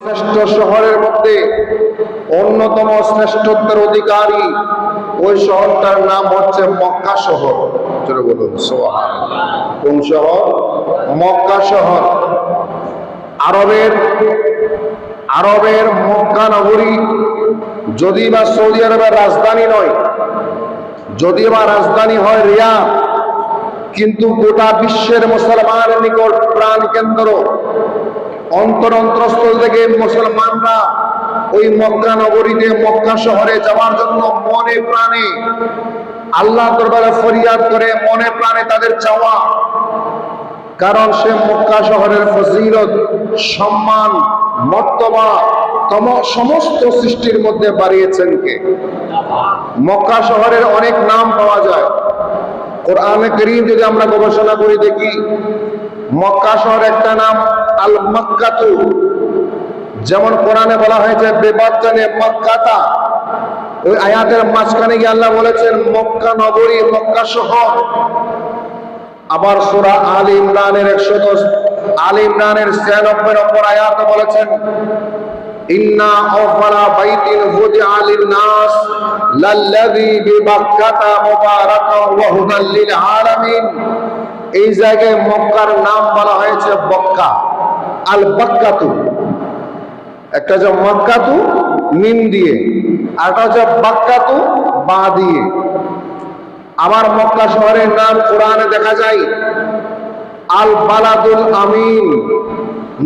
শ্রেষ্ঠ শহরের মধ্যে অন্যতম শ্রেষ্ঠত্বের অধিকারী ওই শহরটার নাম হচ্ছে মক্কা শহর। জোরে বলুন সুবহানাল্লাহ। কোন শহর? মক্কা শহর। আরবের মক্কা নগরী যদি বা সৌদি আরবের রাজধানী নয়, যদি বা রাজধানী হয় রিয়াদ, কিন্তু গোটা বিশ্বের মুসলমানের নিকট প্রাণ কেন্দ্র। অন্তরস্থল থেকে মুসলমানরা ওই মক্কা নগরীতে, মক্কা শহরে যাওয়ার জন্য মনে প্রাণে আল্লাহ দরবারে ফরিয়াদ করে, মনে প্রাণে তাদের চাওয়া। কারণ সে মক্কা শহরের ফজিলত, সম্মান, মর্তবা সমস্ত সৃষ্টির মধ্যে বাড়িয়েছেন কে? মক্কা শহরের অনেক নাম পাওয়া যায়। কোরআনে কারীম যদি আমরা গবেষণা করে দেখি, মক্কা শহর একটা নাম আল মক্কাতু। যেমন কোরআনে বলা হয়েছে বেবাদজানে মক্কাতা, ওই আয়াতের মাঝখানে গিয়ে আল্লাহ বলেছেন মক্কা নগরী, মক্কা শহর। আবার সূরা আলে ইমরানের 110, আলে ইমরানের 96 নম্বর আয়াতে বলেছেন ইন্না আওয়ালা বাইতিন হুদিআ লিন-নাস লাল্লাযী বিবাক্কাতা মুবারাকান ওয়া হুদাল লিল আলামিন। এই জায়গায় মক্কার নাম বলা হয়েছে বক্কা, আল বাক্কাতু। একটা যে মক্কাতু মিম দিয়ে, আর একটা হচ্ছে বাক্কাতু বা দিয়ে। আমার মক্কা শহরের নাম কোরআনে দেখা যায় আল বালাদুল আমিন,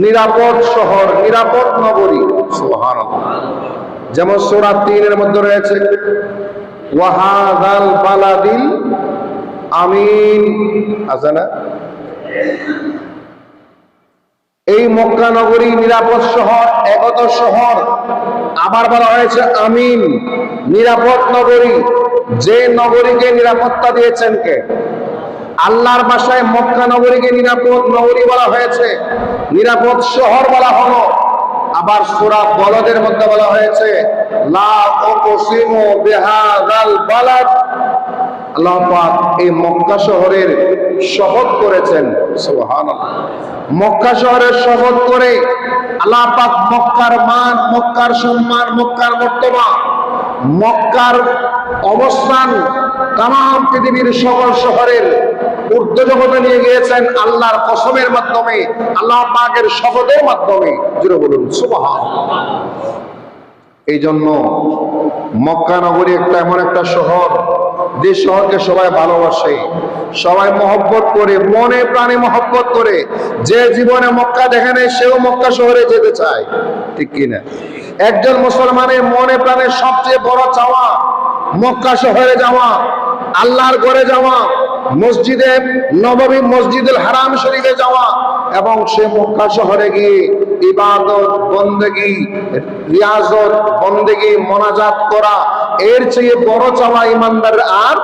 নিরাপদ শহর, নিরাপদ নগরী। সুবহানাল্লাহ। যেমন সূরা 3 এর মধ্যে রয়েছে ওয়াহাদাল বালাদিল আমিন, আছে না? এই মক্কা নগরী নিরাপদ শহর, একত শহর। আবার বলা হয়েছে আমিন, নিরাপদ নগরী। যে নগরীকে নিরাপত্তা দিয়েছেন কে? আল্লাহর ভাষায় মক্কা নগরীকে নিরাপদ নগরী বলা হয়েছে, নিরাপদ শহর বলা হলো। আবার সূরা বলদের মধ্যে বলা হয়েছে লা উকসিমু বিহাযাল বালাদ। আল্লাহ পাক এই মক্কা শহরের শপথ করেছেন। সুবহানাল্লাহ। মক্কা শহরের শপথ করে আল্লাহ পাক মক্কার মান, মক্কার সম্মান, মক্কার মর্তবা, মক্কার অবস্থান তামাম পৃথিবীর সকল শহরের ঊর্ধ্ব জগতে নিয়ে গিয়েছেন আল্লাহর কসমের মাধ্যমে, আল্লাহ পাকের শপথের মাধ্যমে। জোরে বলুন সুবহানাল্লাহ। এই জন্য মক্কা নগরী একটা এমন একটা শহর, যে শহরকে সবাই ভালোবাসে, সবাই মহব্বত করে, মনে প্রাণে মহব্বত করে। যে জীবনে মক্কা দেখে নেই সেও মক্কা শহরে যেতে চায়, ঠিক কিনা? একজন মুসলমানের মনে প্রাণে সবচেয়ে বড় চাওয়া মক্কা শহরে যাওয়া, আল্লাহর ঘরে যাওয়া, মসজিদে নববী, মসজিদুল হারাম শরীফে যাওয়া, এবং সে মক্কা শহরে গিয়ে ইবাদত, বন্দেগী, রিয়াজত, বন্দেগী, মোনাজাত করা, এর চেয়ে বড় চাওয়া ইমানদার আর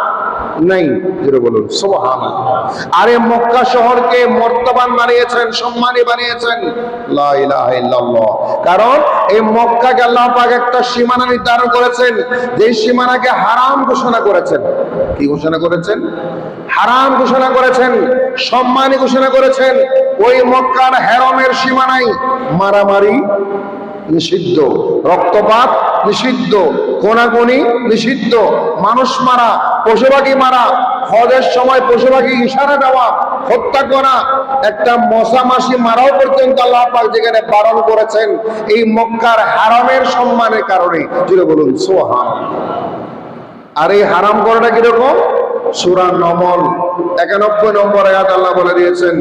নাই। যেটা বলুন সুবহানাল্লাহ। আরে মক্কা শহরকে মর্তবান বানিয়েছেন, সম্মানী বানিয়েছেন। লা ইলাহা ইল্লাল্লাহ। কারণ এই মক্কাকে আল্লাহ পাক একটা সীমানা নির্ধারণ করেছেন, যে সীমানাকে হারাম ঘোষণা করেছেন। কি ঘোষণা করেছেন? হারাম ঘোষণা করেছেন, সম্মানী ঘোষণা করেছেন। ওই মক্কার হেরমের সীমানায় মারামারি নিষিদ্ধ, রক্তপাত নিষিদ্ধ, কোনাকুনি নিষিদ্ধ, মানুষ মারা, পশু পাখি মারা, হজের সময় পশু পাখি ইশারা দেওয়া, হত্যা করা, একটা মশা মাছি মারাও পর্যন্ত আল্লাহ পাক যেখানে বারণ করেছেন এই মক্কার হারামের সম্মানের কারণে। জুড়ে বলুন সুবহানাল্লাহ। আর এই হারাম করাটা কিরকম? সূরা নমল 91 নম্বর আয়াত আল্লাহ বলে দিয়েছেন,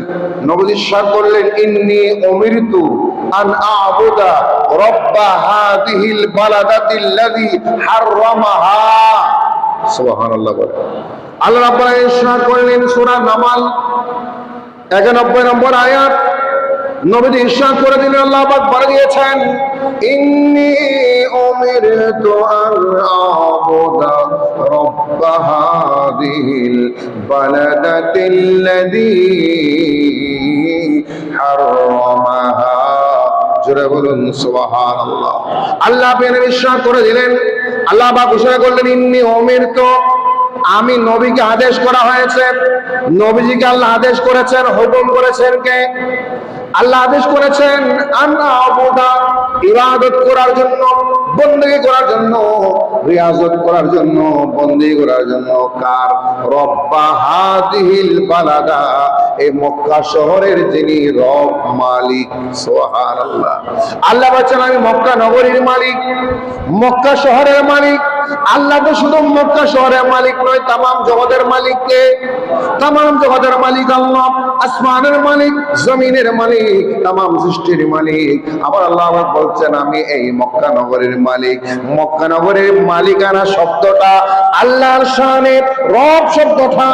নবী ইরশাদ করলেন ইন্নী উমিরতু আন আ'বুদা রাব্বা হাযিহিল বালাদাতিল্লাযী হাররামাহা। সুবহানাল্লাহ। বলে আল্লাহ রাব্বুল আলামিন ইরশাদ করলেন সূরা নমল 91 নম্বর আয়াত, নবী ইরশাদ করে দিলেন, আল্লাহ পাক বলে দিয়েছেন ইন্নী উমিরতু আন আ'বুদা রাব্বা হাযিহিল বালাদাতিল্লাযী হাররামাহা। জোরে বলুন সুবহানাল্লাহ। আল্লাহ পাক ইরশাদ করে দিলেন, আল্লাহ পাক ঘোষণা করলেন ইন্নী উমিরতু, আমি নবীকে আদেশ করা হয়েছে, নবীজিকে আল্লাহ আদেশ করেছেন, হুকুম করেছেন কে? আল্লাহ আদেশ করেছেন আনা আবুদা, ইবাদত করার জন্য, বন্দেগী করার জন্য, রিয়াজত করার জন্য, বন্দেগী করার জন্য কার? রব্বা হাদিহিল বালাদা, এই মক্কা শহরের যিনি রব, মালিক। সুবহানাল্লাহ। আল্লাহ বলেন আমি মক্কা নগরীর মালিক, মক্কা শহরের মালিক। আল্লাহ তো শুধু মক্কা শহরের মালিক নয়, তামাম জগতের মালিক কে? তামাম জগতের মালিক আল্লাহ, আসমানের মালিক, জমিনের মালিক, তামাম সৃষ্টির মালিক। আবার আল্লাহ বলছেন আমি এই মক্কা নগরীর মালিক। মক্কা নগরীর মালিকানা শব্দটা আল্লাহর শানে, রব শব্দটা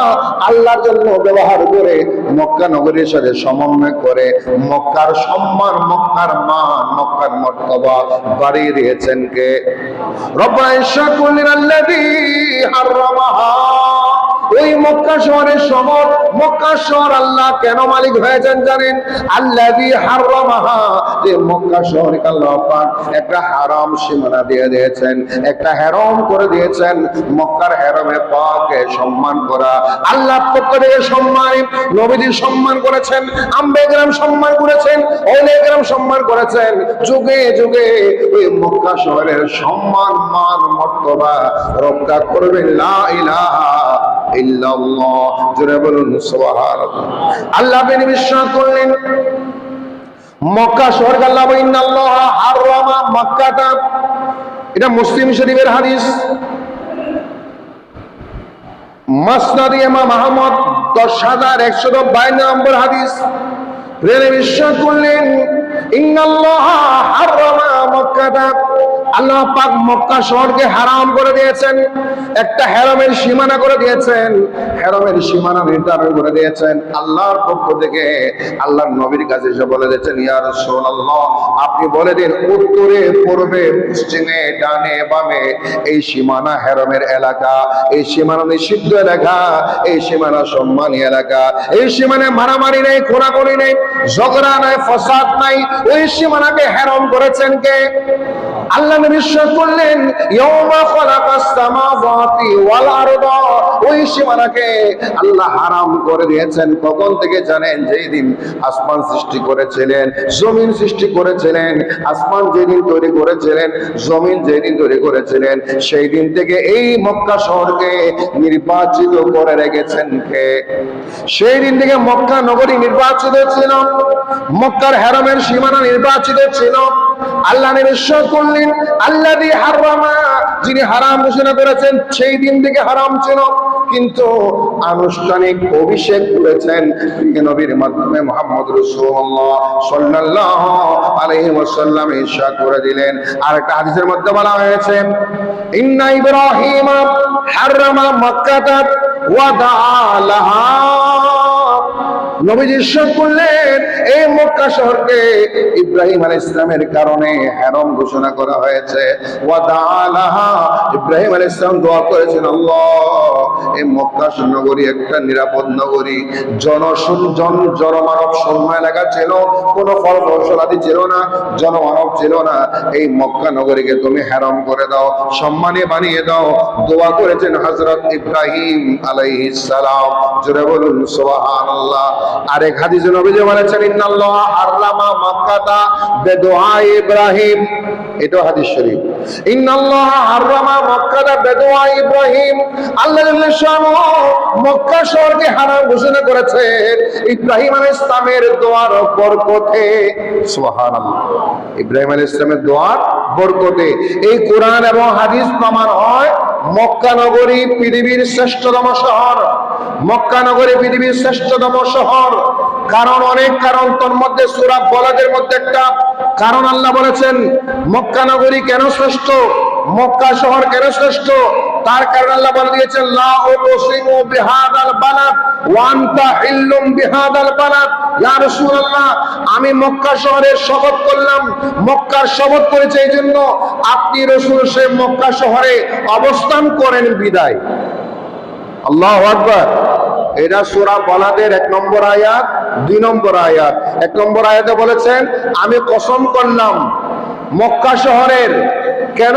আল্লাহর জন্য ব্যবহার করে মক্কা নগরীর সাথে সমন্বয় করে মক্কার সম্মান, মক্কার মান, মক্কার মর্তবা বাড়িয়ে দিয়েছেন কে? রব্বানা ইশকুলিন আল্লাযী হারামাহা। ওই মক্কা শহরের শহর, মক্কা শহর আল্লাহ কেন মালিক হয়েছেন জানেন? আল্লাযী হারামাহা, যে মক্কা শহরকে আল্লাহ পাক একটা হারাম সীমানা দিয়ে দিয়েছেন, একটা হারাম করে দিয়েছেন। মক্কার হারামে পাকে সম্মান করা আল্লাহ পক্ষ থেকে সম্মান, নবীজি সম্মান করেছেন, আম্বিয়া কেরাম সম্মান করেছেন, ওলামায়ে কেরাম সম্মান করেছেন। যুগে যুগে ওই মক্কা শহরের সম্মান, মান, মর্তবা রক্ষা করবেন লা ইলাহা ইল্লাল্লাহ। জোরে বলুন সুবহানাল্লাহ। আল্লাহ বিনি বিশ্বাস করলেন মক্কা শহর আল্লাহ ইন্নাল্লাহ হারামা মক্কাতা, এটা মুসলিম শরীফের হাদিস, মাসনাদ ইমাম আহমদ 10152 নম্বর হাদিস। প্রেমে বিশ্বাস করলেন ইন্নাল্লাহ হারামা মক্কাতা, আল্লাহ পাক মক্কা শহরকে হারাম করে দিয়েছেন, একটা হারামের সীমানা করে দিয়েছেন, হারামের সীমানা নির্ধারণ করে দিয়েছেন আল্লাহর পক্ষ থেকে। আল্লাহর নবীর কাছে এসে বলে দিয়েছেন ইয়া রাসূলুল্লাহ, আপনি বলে দিন উত্তরে, পূর্বে, পশ্চিমে, ডানে, বামে এই সীমানা হারামের এলাকা, এই সীমানা নিষিদ্ধ এলাকা, এই সীমানা সম্মানী এলাকা, এই সীমানায় মারামারি নেই, খোঁড়াখুড়ি নেই, ঝগড়া নাই, ফসাদ নাই। ওই সীমানাকে হারাম করেছেন কে? আল্লাহ বিশ্বাস করলেন ইয়াউমা খালাকাস সামাওয়াতি ওয়াল আরদা, ওই সীমানাকে আল্লাহ হারাম করে দিয়েছেন। কখন থেকে জানেন? যেই দিন আসমান সৃষ্টি করেছিলেন, জমিন সৃষ্টি করেছিলেন। আসমান যেদিন তৈরি করেছিলেন, জমিন যেদিন তৈরি করেছিলেন, সেই দিন থেকে এই মক্কা শহরকে নির্বাচিত করে রেখেছেন কে? সেই দিন থেকে মক্কা নগরী নির্বাচিত ছিল, মক্কার হারামের সীমানা নির্বাচিত ছিল। আল্লাহ বিশ্বাস করলেন আল্লাযী হারামা, যিনি হারাম ঘোষণা করেছেন সেই দিন থেকে হারাম ছিল, কিন্তু আনুষ্ঠানিক অভিষেক করেছেন নবীর মাধ্যমে মুহাম্মদ রাসূলুল্লাহ সাল্লাল্লাহু আলাইহি ওয়াসাল্লাম ইরশাদ করে দিলেন। আর একটা হাদিসের মধ্যে বলা হয়েছে ইন্না ইব্রাহিমা হারামা মক্কাতা ওয়া দাআলাহা, নবীজি ইরশাদ করলেন এই মক্কা শহরকে ইব্রাহিম আলাইহিস সালামের কারণে হারাম ঘোষণা করা হয়েছে। ওয়া দাআলাহা, ইব্রাহিম আলাইহিস সালাম দোয়া করেছেন আল্লাহ এই মক্কা নগরী একটা নিরাপদ নগরী, জনমানব শূন্য এলাকা ছিল, কোনো ফল ফসলাদি ছিল না, জনমানব ছিল না। এই মক্কা নগরীকে তুমি হারাম করে দাও, সম্মানে বানিয়ে দাও। দোয়া করেছেন হযরত ইব্রাহিম আলাইহিস সালাম। জোরে বলুন সুবহানাল্লাহ। আরেক হাদিসে নবীজি বলেছেন ইন্নাল্লাহ হারামা মক্কাতা বিদুআ ইব্রাহিম, এটা হাদিস শরীফ। ইন্নাল্লাহ হারামা মক্কাতা বিদুআ ইব্রাহিম, আল্লাহ মক্কা শহরকে হারাম ঘোষণা করেছেন ইব্রাহিম আলাইহিস সালামের দোয়ার বরকতে। সুবহানাল্লাহ। ইব্রাহিম আলাইহিস সালামের দোয়ার বরকতে এই কোরআন এবং হাদিস প্রমাণ হয় মক্কা নগরী পৃথিবীর শ্রেষ্ঠতম শহর। মক্কা নগরী পৃথিবীর শ্রেষ্ঠতম শহর। কারণ অনেক কারণ, তোর মধ্যে সূরা বলাদের মধ্যে একটা কারণ আল্লাহ বলেছেন মক্কা নগরী কেন শ্রেষ্ঠ, মক্কা শহর কেন শ্রেষ্ঠ, তার কারণ আল্লাহ বলে দিয়েছেন লা উকসিমু বিহাদাল বালাদ ওয়া আনতা হিল্লুম বিহাদাল বালাদ। ইয়া রাসূলুল্লাহ, আমি মক্কা শহরের শপথ করলাম, মক্কার শপথ করেছে এই জন্য আপনি রাসূল সে মক্কা শহরে অবস্থান করেন বিদায়। আল্লাহু আকবার। এটা সূরা বলাদের 1 নম্বর আয়াত, 2 নম্বর আয়াত। 1 নম্বর আয়াতে বলেছেন আমি কসম করলাম মক্কা শহরের, কেন?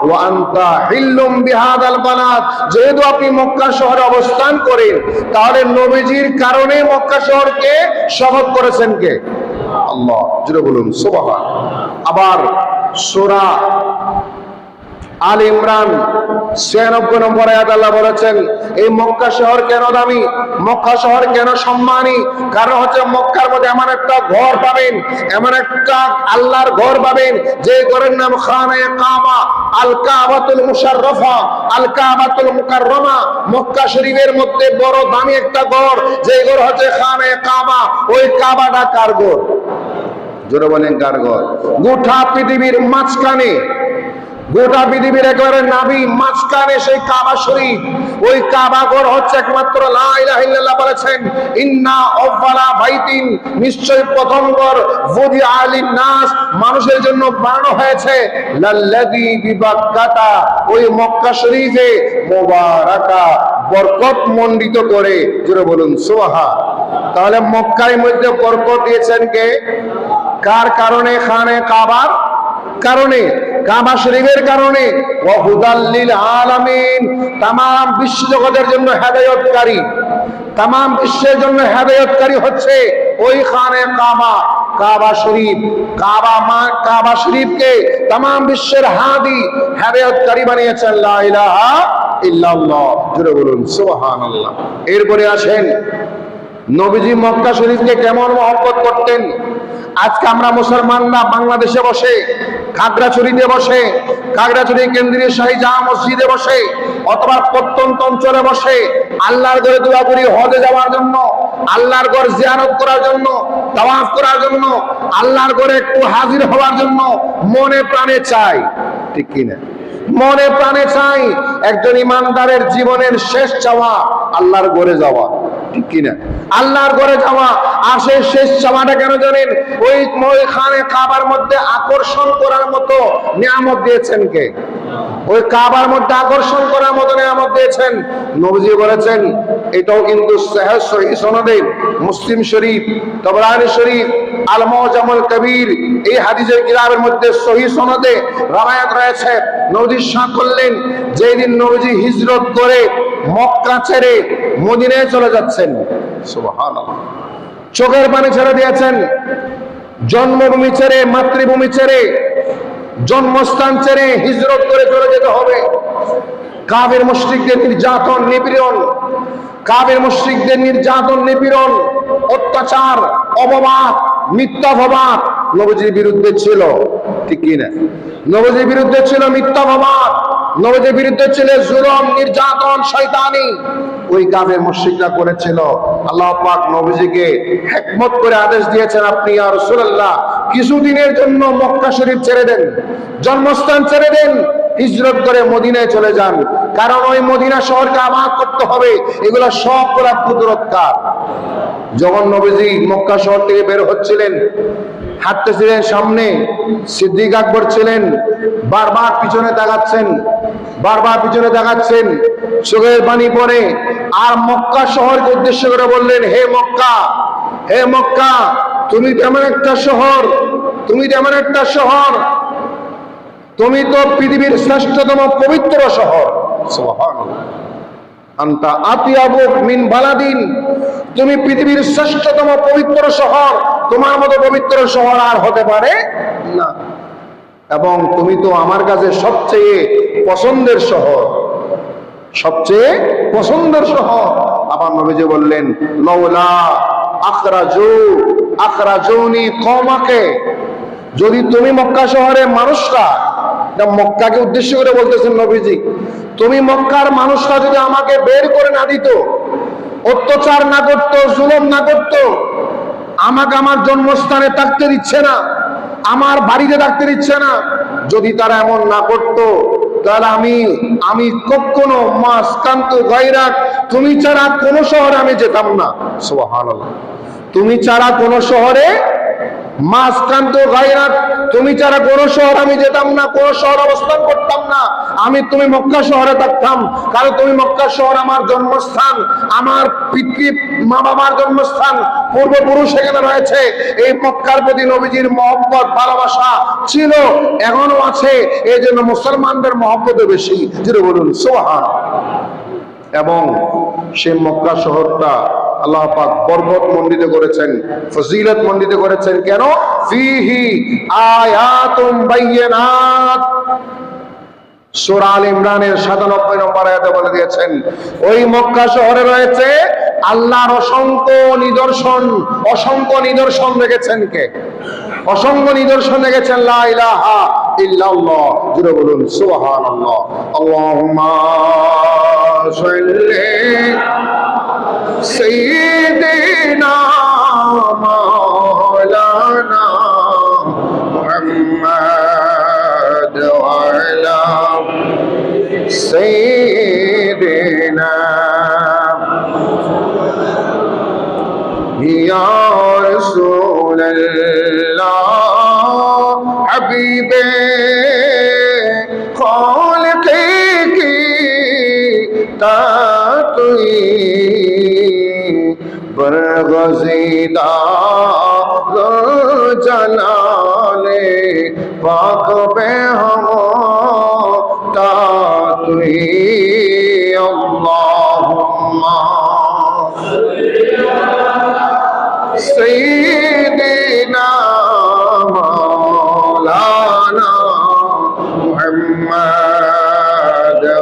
ওয়া আনতা হিল্লুম বিহাদাল বালাদ, যেহেতু আপনি মক্কা শহরে অবস্থান করেন তাহলে নবীজির কারণে মক্কা শহরকে শপথ করেছেন কে? আল্লাহ, জুড়ে বলুন সুবহান। আবার সূরা আল ইমরান 96 নম্বর আয়াত আল্লাহ বলেছেন, এই মক্কা শহর কেন দামি, মক্কা শহর কেন সম্মানী? কারণ হচ্ছে মক্কার মধ্যে এমন একটা ঘর পাবেন, এমন একটা আল্লাহর ঘর পাবেন যে ঘরের নাম খানায়ে কাবা, আল কাবাতুল মুশাররফা, আল কাবাতুল মুকাররমা। মক্কা শরীফের মধ্যে বড় দামি একটা ঘর, যে ঘর হচ্ছে খানায়ে কাবা। ওই কাবাটা কার ঘর? জোরে বলেন কার ঘর? গোটা পৃথিবীর মাঝখানে, গোটা পৃথিবীর একেবারে নাভি মাঝখানে সেই কাবা শরীফ। ওই কাবা ঘর হচ্ছে একমাত্র লা ইলাহা ইল্লাল্লাহ বলেছেন, ইন্না আউয়ালা বাইতিন, নিশ্চয় প্রথম ঘর ওয়াদিআ লিন-নাস, মানুষের জন্য বানানো হয়েছে, লাল্লাযী বিবাক্কাতা, ওই মক্কা শরীফে মুবারাকা, বরকত মণ্ডিত করে। জোরে বলুন সুবহান। তাহলে মক্কার মধ্যে বরকত দিয়েছেন কে? কার কারণে? খানে কাবার কারণে, কাবা শরীফের কারণে। ওয়া হুদাল লিল আলামিন, तमाम বিশ্ব জগতের জন্য হেদায়েতকারী, तमाम বিশ্বের জন্য হেদায়েতকারী হচ্ছে ওই খানে কাবা, কাবা শরীফ। কাবা শরীফকে तमाम বিশ্বের হাদি হেদায়েতকারী বানিয়েছেন। লা ইলাহা ইল্লাল্লাহ, জোরে বলুন সুবহানাল্লাহ। এরপরে আসেন নবীজি মক্কা শরীফকে কেমন মহব্বত করতেন। আজকে আমরা মুসলমানরা বাংলাদেশে বসে, খাগড়াছড়িতে বসে, খাগড়াছড়ি কেন্দ্রীয় শাহী জামা মসজিদে বসে, অথবা প্রত্যন্ত অঞ্চলে বসে আল্লাহর ঘরে দোয়া করি হজে যাওয়ার জন্য, আল্লাহর ঘর জিয়ারত করার জন্য, তাওয়াফ করার জন্য, আল্লাহর ঘরে একটু হাজির হওয়ার জন্য মনে প্রাণে চাই, ঠিক কিনা? মনে প্রাণে চাই। একজন ইমানদারের জীবনের শেষ চাওয়া আল্লাহর ঘরে যাওয়া, ঠিক কিনা? আল্লাহর ঘরে যাওয়া। আর সেই শেষ চাওয়াটা কেন জানেন? ওই খানে কাবার মধ্যে আকর্ষণ করার মতো নিয়ামত দিয়েছেন কে? ওই কাবার মধ্যে আকর্ষণ করার মতো নিয়ামত দিয়েছেন। নবীজি বলেছেন, এটাও কিন্তু সহিহ সনদে, মুসলিম শরীফ, তাবরানী শরীফ, আল মুজামুল কবির, এই হাদিসের কিতাবের মধ্যে সহিহ সনদে রওয়ায়াত রয়েছে। নবীজি সাক্ষ্য করলেন, যেদিন নবীজি হিজরত করে মক্কা ছেড়ে মদিনায় চলে যাচ্ছেন, সুবহানাল্লাহ, চোখের পানি ছেড়ে দিয়েছেন। জন্মভূমি ছেড়ে, মাতৃভূমি ছেড়ে, জন্মস্থান ছেড়ে হিজরত করে চলে যেতে হবে। কাফের মুশরিকদের নির্যাতন নিপীড়ন, কাফের মুশরিকদের নির্যাতন নিপীড়ন, অত্যাচার, অপবাদ, মিথ্যাভাবাদ নবীজির বিরুদ্ধে ছিল, ঠিক কিনা? নবীজির বিরুদ্ধে ছিল মিথ্যাভাবাদ, নবীজির বিরুদ্ধে ছিল জুলুম, নির্যাতন, শয়তানি। ওই কাফের মুশরিকরা করেছিল। আল্লাহ পাক নবীজিকে হিকমত করে আদেশ দিয়েছেন, আপনি ইয়া রাসূলুল্লাহ কিছুদিনের জন্য মক্কা শরীফ ছেড়ে দেন, জন্মস্থান ছেড়ে দেন, হিজরত করে মদিনায় চলে যান। কারণ ওই মদিনা শহরকে আবাদ করতে হবে। এগুলো সব করা কুদরতকার। যখন নবীজি মক্কা শহর থেকে বের হচ্ছিলেন, হাঁটতেছিলেন, সামনে সিদ্দিক আকবর ছিলেন, বারবার পিছনে তাকাচ্ছেন, বারবার পিছনে তাকাচ্ছেন, চোখের পানি পড়ে। আর মক্কা শহরকে উদ্দেশ্য করে বললেন, হে মক্কা, হে মক্কা, তুমি তেমন একটা শহর, তুমি তেমন একটা শহর, তুমি তো পৃথিবীর শ্রেষ্ঠতম পবিত্র শহর, সুবহানাল্লাহ, আনতা আতিয়াবু মিন বালাদিন, তুমি পৃথিবীর শ্রেষ্ঠতম পবিত্র শহর, তোমার মতো পবিত্র শহর আর হতে পারে না। এবং তুমি তো আমার কাছে সবচেয়ে পছন্দের শহর, সবচেয়ে পছন্দের শহর। আবার নবীজি বললেন, লাউলা আখরাজুনি কওমাকে, যদি তুমি মক্কা শহরের মানুষরা, মক্কাকে উদ্দেশ্য করে বলতেছেন নবীজি, তুমি মক্কার মানুষরা যদি আমাকে বের করে না দিত, অত্যাচার না করতো, জুলুম না করতো, আমাকে আমার জন্মস্থানে থাকতে দিচ্ছে না, আমার বাড়িতে থাকতে দিচ্ছে না, যদি তারা এমন না করতো, তাহলে আমি কখনো মাসকান্তু গায়রাক, তুমি ছাড়া কোন শহরে আমি যেতাম না, সুবহানাল্লাহ। তুমি ছাড়া কোন শহরে, মাসকান্তু গায়রাক, তুমি ছাড়া কোন শহর আমি যেতাম না, কোন শহর অবস্থান করতাম না, তুমি মক্কা শহরে থাকতাম। কারণ তুমি মক্কা শহর আমার জন্মস্থান, আমার পিতৃ মা বাবার জন্মস্থান, পূর্বপুরুষ এখানে রয়েছে। এই মক্কার প্রতি নবীজির মহব্বত, ভালোবাসা ছিল, এখনো আছে। এই জন্য মুসলমানদের মহব্বতও বেশি, যেটা বলুন সুবহানাল্লাহ। এবং সেই মক্কা শহরটা আল্লাহ পাক বরকত মণ্ডিত করেছেন, ফজিলত মণ্ডিত করেছেন। কেন? ফিহি আয়াতুম বাইয়িনাত। সূরা আল ইমরানের 97 নম্বর আয়াতে বলে দিয়েছেন, ওই মক্কা শহরে রয়েছে আল্লাহর অসংখ্য নিদর্শন। অসংখ্য নিদর্শন রেখেছেন কে? অসংখ্য নিদর্শন রেখেছেন লা ইলাহা ইল্লাল্লাহ। জুড়ে বলুন সুবহানাল্লাহ। আল্লাহুম্মা সাল্লি সাইয়্যিদিনা মাওলানা মুহাম্মদ ওয়া আলা সাইয়্যিদিনা ইয়া রাসূলুল্লাহ হাবিবে খালিকে কি তাতুই বরগজিদা জালালে পাক বে হম তাতুই আল্লাহুম্মা সাইয়্যিদিনা মাওলানা মুহাম্মদ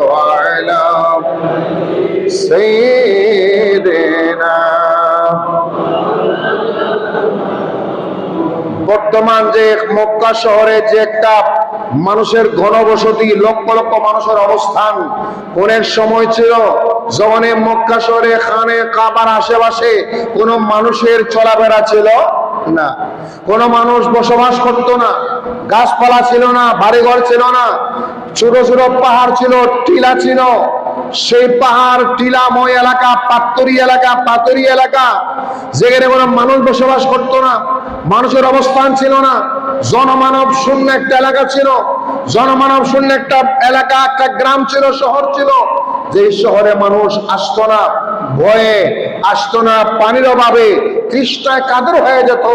ওয়া আলা সাইয়্যিদিনা। বর্তমান যে মক্কা শহরে যে একটা মানুষের ঘনবসতি, লক্ষ লক্ষ মানুষের অবস্থান, কোনের সময় ছিল যখন মক্কা শহরে খানে কাবার আশেপাশে কোনো মানুষের চলাফেরা ছিল না, কোনো মানুষ বসবাস করতো না, গাছপালা ছিল না, বাড়িঘর ছিল না, ছোট ছোট পাহাড় ছিল, টিলা ছিল। সেই পাহাড় টিলাময় এলাকা, পাথরি এলাকা, যেখানে কোনো মানুষ বসবাস করতো না, মানুষের অবস্থান ছিল না, জনমানব শূন্য একটা এলাকা ছিল, জনমানব শূন্য একটা এলাকা, একটা গ্রাম ছিল, শহর ছিল। যে শহরে মানুষ আসতো না, ভয়ে আসতো না, পানির অভাবে তৃষ্ণায় কাতর হয়ে যেত,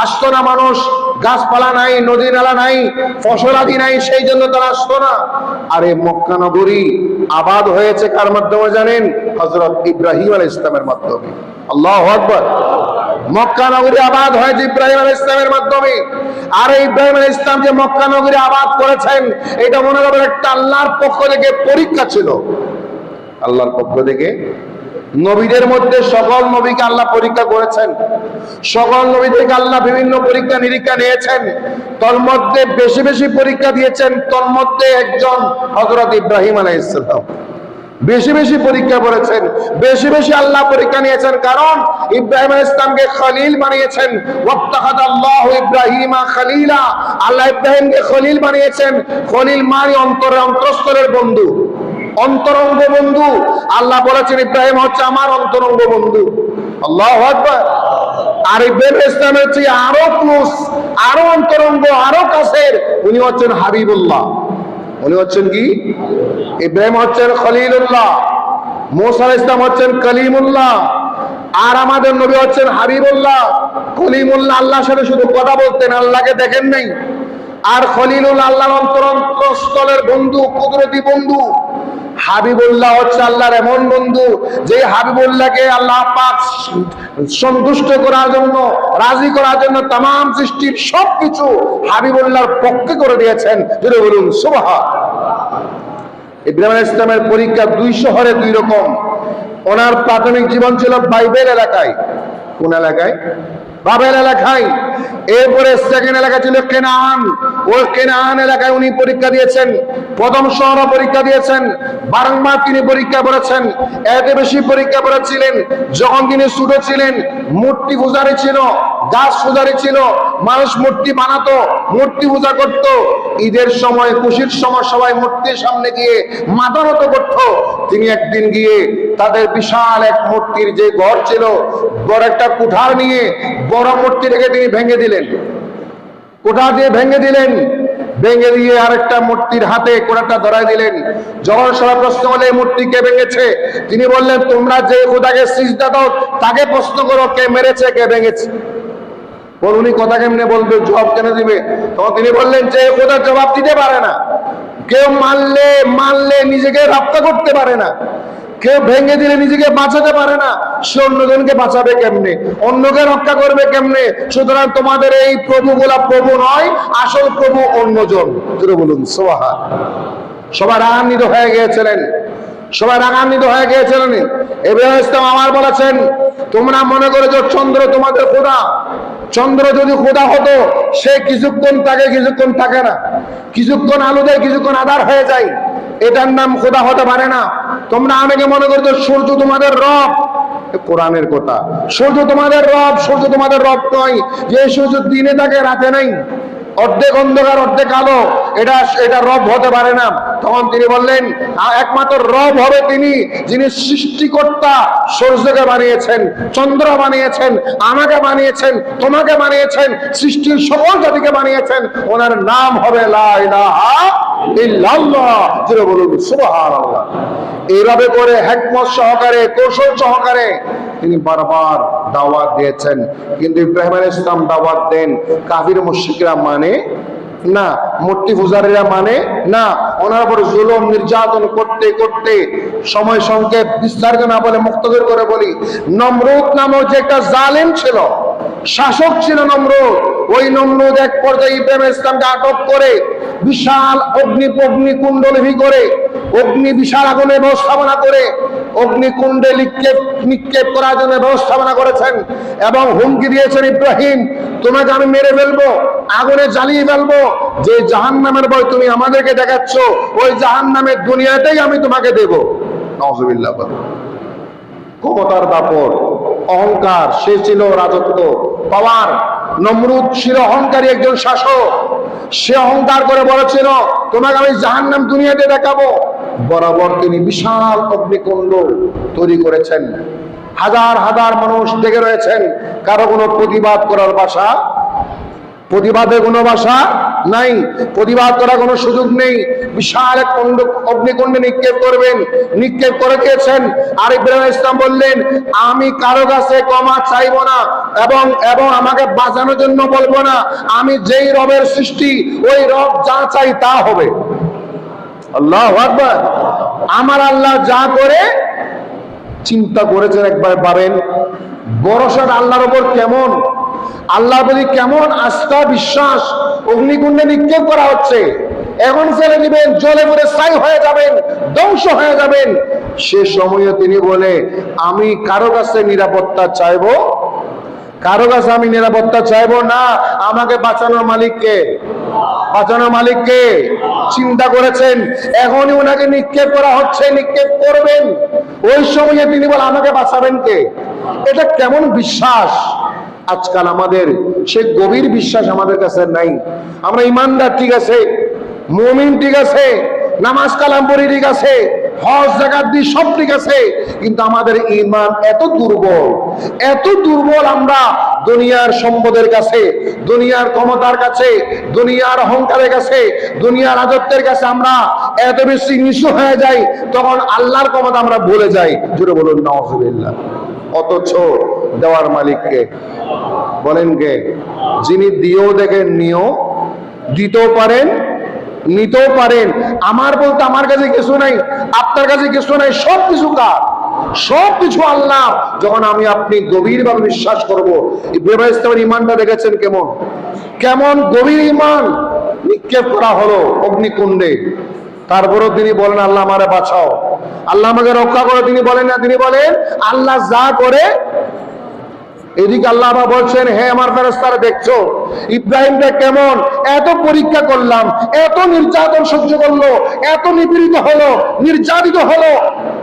আসতো না মানুষ। গাছপালা নাই, নদী নালা নাই, ফসল আদি নাই, সেই জন্য তারা আসতো না। আর এই মক্কা নগরী আবাদ হয়েছে কার মাধ্যমে জানেন? হযরত ইব্রাহিম আলাইহিস সালামের মাধ্যমে। আল্লাহু আকবার। মক্কা নগরী আবাদ হয়েছে ইব্রাহিম আলাইহিস সালামের মাধ্যমে। আর ইব্রাহিম আলাইহিস সালাম যে মক্কা নগরী আবাদ করেছেন, এটা মনে রাখবেন একটা আল্লাহর পক্ষ থেকে পরীক্ষা ছিল। আল্লাহর পক্ষ থেকে নবীদের মধ্যে সকল নবীকে আল্লাহ পরীক্ষা করেছেন, সকল নবী থেকে আল্লাহ বিভিন্ন পরীক্ষা নিরীক্ষা নিয়েছেন। তোর মধ্যে বেশি বেশি পরীক্ষা দিয়েছেন, তোর মধ্যে একজন হযরত ইব্রাহিম আলাইহিস সালাম বেশি বেশি পরীক্ষা করেছেন, বেশি বেশি আল্লাহ পরীক্ষা নিয়েছেন। কারণ ইব্রাহিম আলাইহিস সালামকে খলিল বানিয়েছেন। ওয়াত্তাখাযাল্লাহু ইব্রাহিমা খলিলা। আল্লাহ ইব্রাহিমকে খলিল বানিয়েছেন। খলিল মানে অন্তরস্থলের বন্ধু, অন্তরঙ্গ বন্ধু। আল্লাহ বলেছেন ইব্রাহিম হচ্ছে আমার অন্তরঙ্গ বন্ধু। আল্লাহু আকবার। আর ইব্রাহিম ইসলামের চেয়ে আরো ক্লোজ, আরো অন্তরঙ্গ, আরো কাছের উনি হচ্ছেন হাবিবুল্লাহ। উনি হচ্ছেন কি? ইব্রাহিম হচ্ছেন খলিলুল্লাহ, মুসা আলাইহিস সালাম হচ্ছেন কালিমুল্লাহ, আর আমাদের নবী হচ্ছেন হাবিবুল্লাহ। কলিমুল্লাহ আল্লাহর সাথে শুধু কথা বলতেন, আল্লাহকে দেখেন নাই। আর খলিলুল্লাহ আল্লাহর অন্তরস্থলের বন্ধু, কুদরতি বন্ধু। হাবিবুল্লাহ হচ্ছে আল্লাহর এমন বন্ধু যে হাবিবুল্লাহকে আল্লাহ পাক সন্তুষ্ট করার জন্য, রাজি করার জন্য तमाम সৃষ্টির সবকিছু হাবিবুল্লাহর পক্ষে করে দিয়েছেন। যদি বলুন সুবহান। ইব্রাহিম আলাইহিস সালামের পরীক্ষা দুই শহরে দুই রকম। ওনার প্রাথমিক জীবন ছিল বাইবেল এলাকায়। কোন এলাকায়? বাবেল এলাকায়। এরপরে সেকেন্ড এলাকা ছিল কেনান। ওই কেনান এলাকায় উনি পরীক্ষা দিয়েছেন, প্রথম শহরে পরীক্ষা দিয়েছেন, বারংবার তিনি পরীক্ষা করেছেন। এত বেশি পরীক্ষা করেছিলেন যখন তিনি ছোট ছিলেন, মূর্তি পূজারী ছিল, গাছ পূজারী ছিল, মানুষ মূর্তি বানাতো, মূর্তি পূজা করত। ঈদের সময়, খুশির সময় সবাই মূর্তির সামনে গিয়ে মাথা নত করত। তিনি একদিন গিয়ে তাদের বিশাল এক মূর্তির যে ঘর ছিল, বড় একটা কুঠার নিয়ে বড় মূর্তিটাকে তিনি ভেঙে দিলেন, কুঠার দিয়ে ভেঙে দিলেন। ভেঙে দিয়ে আরেকটা মূর্তির হাতে কোড়াটা ধরাই দিলেন। যখন সবাই প্রশ্ন হলে এই মূর্তি কে ভেঙেছে, তিনি বললেন তোমরা যে খোদাকে সিজদা দাও তাকে প্রশ্ন করো কে মেরেছে, কে ভেঙেছে। উনি কথা কেমনে বলবে, জবাব কেন দিবে? তখন তিনি বললেন যে খোদার জবাব দিতে পারে না, কেউ মারলে নিজেকে রক্ষা করতে পারে না, কেউ ভেঙে দিলে নিজেকে বাঁচাতে পারে না, সে অন্যজনকে বাঁচাবে কেমনে, অন্যকে রক্ষা করবে কেমনে? সুতরাং তোমাদের এই প্রভুগুলা প্রভু নয়, আসল প্রভু অন্যজন। বলুন সুবহান। সবাই রাগান্বিত হয়ে গিয়েছিলেন, সবাই রাগান্বিত হয়ে গিয়েছিলেন। ইব্রাহিম ইসলাম আমার বলেছেন, তোমরা মনে করে যে চন্দ্র তোমাদের খোদা। চন্দ্র যদি খোদা হতো, সে কিছুক্ষণ থাকে কিছুক্ষণ থাকে না, কিছুক্ষণ আলো দেয় কিছুক্ষণ আধার হয়ে যায়, এটার নাম খোদা হতে পারে না। তোমরা অনেকে মনে করছো সূর্য তোমাদের রব, কোরআনের কথা, সূর্য তোমাদের রব, সূর্য তোমাদের রব নয়। যে সূর্য দিনে থাকে রাতে নাই, অর্ধেক অন্ধকার অর্ধেক আলো, এটা রব হতে পারে না। তখন তিনি বললেন, একমাত্র রব হবে তিনি যিনি সৃষ্টিকর্তা, সূর্যকে বানিয়েছেন, চন্দ্র বানিয়েছেন, আমাকে বানিয়েছেন, তোমাকে বানিয়েছেন, সৃষ্টির সকল জাতিকে বানিয়েছেন। ওনার নাম হবে লা ইলাহা ইল্লাল্লাহ। জোরে বলুন সুবহানাল্লাহ। এইভাবে করে হিকমত সহকারে, কৌশল সহকারে তিনি বারবার দাওয়াত দিয়েছেন। কিন্তু ইব্রাহিম আলাইহিস সালাম দাওয়াত দেন, কাফির মুশরিকরা মানে না, মূর্তি পূজারীরা মানে না। ওনার উপর জুলুম নির্যাতন করতে করতে সময় সংক্ষেপ, বিস্তারিত না বলে মুক্তদের করে বলি, নমরুদ নামক যে একটা জালেম ছিল, শাসক ছিল নমরুদ, ওই নমরুদ এক পর্যায়ে ইব্রাহিম ইসলামকে আটক করে বিশাল অগ্নিকুণ্ডলী করে, অগ্নি বিশাল আগুনের ব্যবস্থাপনা করে অগ্নিকুণ্ডে নিক্ষেপ করার জন্য ব্যবস্থাপনা করেছেন এবং হুমকি দিয়েছেন, ইব্রাহিম তোমাকে আমি মেরে ফেলবো, আগুনে জ্বালিয়ে ফেলবো। যে জাহান্নামের ভয় তুমি আমাদেরকে দেখাচ্ছ, ওই জাহান্নামের দুনিয়াতেই আমি তোমাকে দেব। নাউযুবিল্লাহ। ক্ষমতার দাপট, অহংকার, সে ছিল রাজত্ব পাওয়ার। নমরুদ ছিল অহংকারী একজন শাসক, সে অহংকার করে বলেছিল তোমাকে আমি জাহান্নাম দুনিয়াতে দেখাবো। বরাবর তিনি বিশাল অগ্নিকুণ্ড তৈরি করেছেন, হাজার হাজার মানুষ দেখে রয়েছেন, কারো কোনো প্রতিবাদ করার ভাষা, প্রতিবাদের কোনো ভাষা নাই, প্রতিবাদ করার কোনো সুযোগ নেই। বিশাল এক অগ্নিকুণ্ডে নিক্ষেপ করবেন, নিক্ষেপ করে দিয়েছেন। আর ইব্রাহিম ইসলাম বললেন, আমি কারো কাছে ক্ষমা চাইবো না এবং আমাকে বাঁচানোর জন্য বলবো না, আমি যেই রবের সৃষ্টি ওই রব যা চাই তা হবে। আল্লাহু আকবার। আমার আল্লাহ যা করে, চিন্তা করেছেন একবার পাবেন ভরসা আল্লাহর উপর কেমন, আল্লাহ বলি কেমন আস্থা বিশ্বাস। অগ্নিকুণ্ডে নিক্ষেপ করা হচ্ছে, এখন ফেলে দিবেন, জলে পড়ে ছাই হয়ে যাবেন, ধ্বংস হয়ে যাবেন। সে সময়ে তিনি বলে, আমি কারো কাছে নিরাপত্তা চাইবো, কারো কাছে আমি নিরাপত্তা চাইবো না, আমাকে বাঁচানোর মালিককে, বাঁচানোর মালিককে। চিন্তা করেছেন, এখনই ওনাকে নিক্ষেপ করা হচ্ছে, নিক্ষেপ করবেন, ওই সময়ে তিনি বলে আমাকে বাঁচাবেন কে? এটা কেমন বিশ্বাস! আজকাল আমাদের সে গভীর বিশ্বাস আমাদের কাছে নাই। আমরা ইমানদার ঠিক আছে, মুমিন ঠিক আছে, নামাজ কালাম পড়ি ঠিক আছে, হজ যাকাত দিই সব ঠিক আছে, কিন্তু আমাদের ঈমান এত দুর্বল, এত দুর্বল। আমরা দুনিয়ার সম্পদের কাছে, দুনিয়ার ক্ষমতার কাছে, দুনিয়ার অহংকারের কাছে, দুনিয়ার রাজত্বের কাছে আমরা এত বেশি নিঃস্ব হয়ে যাই, তখন আল্লাহর ক্ষমতা আমরা ভুলে যাই। জোরে বলুন নাউযুবিল্লাহ। অথচ দেওয়ার মালিককে বলেন কে? যিনি দিয়েও দেখেন, নিয়েও দিতেও পারেন, নিতেও পারেন। আমার বলতে আমার কাছে কিছু নাই, আপনার কাছে কিছু নাই, সব কিছু কার? সব কিছু আল্লাহ। যখন আমি আপনি গভীর ভাবে বিশ্বাস করবো, ইব্রাহিম ইসলামের ইমানটা দেখেছেন কেমন, কেমন গভীর ইমান। নিক্ষেপ করা হলো অগ্নিকুণ্ডে, তারপরও তিনি বলেন আল্লাহ আমারে বাঁচাও, আল্লাহ আমাকে রক্ষা করো। তিনি বলেন না, তিনি বলেন আল্লাহ যা করে। এদিকে আল্লাহ আবার বলছেন, হে আমার ফেরেশতারা দেখছো ইব্রাহিমটা কেমন, এত পরীক্ষা করলাম, এত নির্যাতন সহ্য করলো, এত নিপীড়িত হলো, নির্যাতিত হলো,